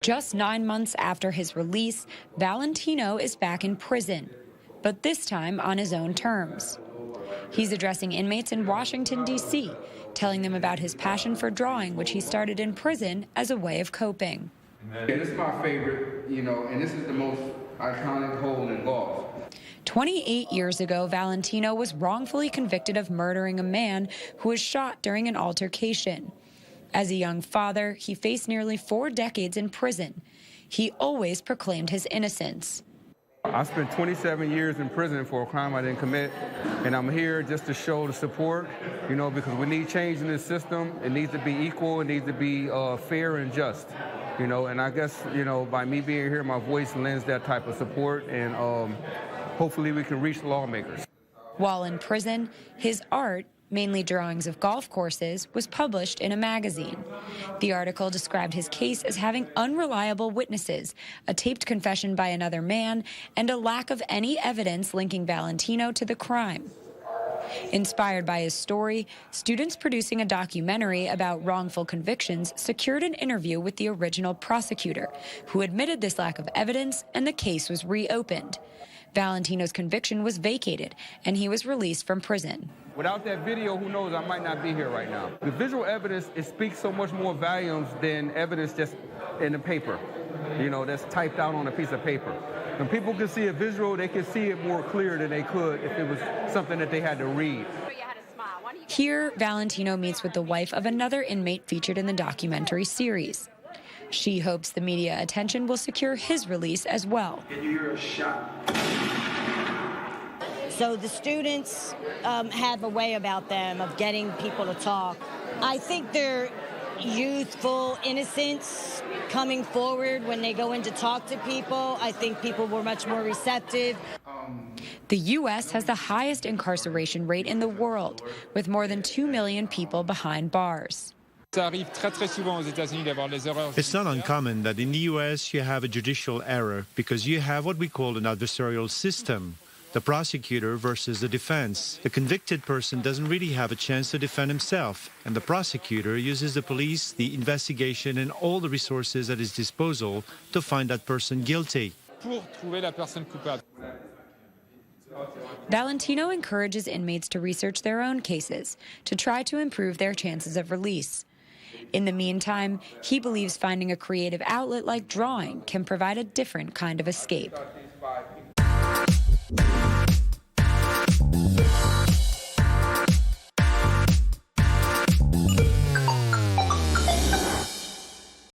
Just 9 months after his release, Valentino is back in prison, but this time on his own terms. He's addressing inmates in Washington, D.C., telling them about his passion for drawing, which he started in prison as a way of coping. Yeah, this is my favorite, and this is the most iconic hole in golf. 28 years ago, Valentino was wrongfully convicted of murdering a man who was shot during an altercation. As a young father, he faced nearly 4 decades in prison. He always proclaimed his innocence. I spent 27 years in prison for a crime I didn't commit, and I'm here just to show the support, because we need change in this system. It needs to be equal, it needs to be fair and just, and I guess, by me being here, my voice lends that type of support, and hopefully we can reach lawmakers. While in prison, his art, mainly drawings of golf courses, was published in a magazine. The article described his case as having unreliable witnesses, a taped confession by another man, and a lack of any evidence linking Valentino to the crime. Inspired by his story, students producing a documentary about wrongful convictions secured an interview with the original prosecutor, who admitted this lack of evidence, and the case was reopened. Valentino's conviction was vacated, and he was released from prison. Without that video, who knows, I might not be here right now. The visual evidence, it speaks so much more volumes than evidence just in the paper, that's typed out on a piece of paper. When people can see a visual, they can see it more clear than they could if it was something that they had to read. Here, Valentino meets with the wife of another inmate featured in the documentary series. She hopes the media attention will secure his release as well. Can you hear a shot? So the students have a way about them of getting people to talk. I think their youthful innocence coming forward when they go in to talk to people, I think people were much more receptive. The U.S. has the highest incarceration rate in the world, with more than 2 million people behind bars. It's not uncommon that in the U.S. you have a judicial error because you have what we call an adversarial system, the prosecutor versus the defense. The convicted person doesn't really have a chance to defend himself, and the prosecutor uses the police, the investigation, and all the resources at his disposal to find that person guilty. Valentino encourages inmates to research their own cases to try to improve their chances of release. In the meantime, he believes finding a creative outlet like drawing can provide a different kind of escape.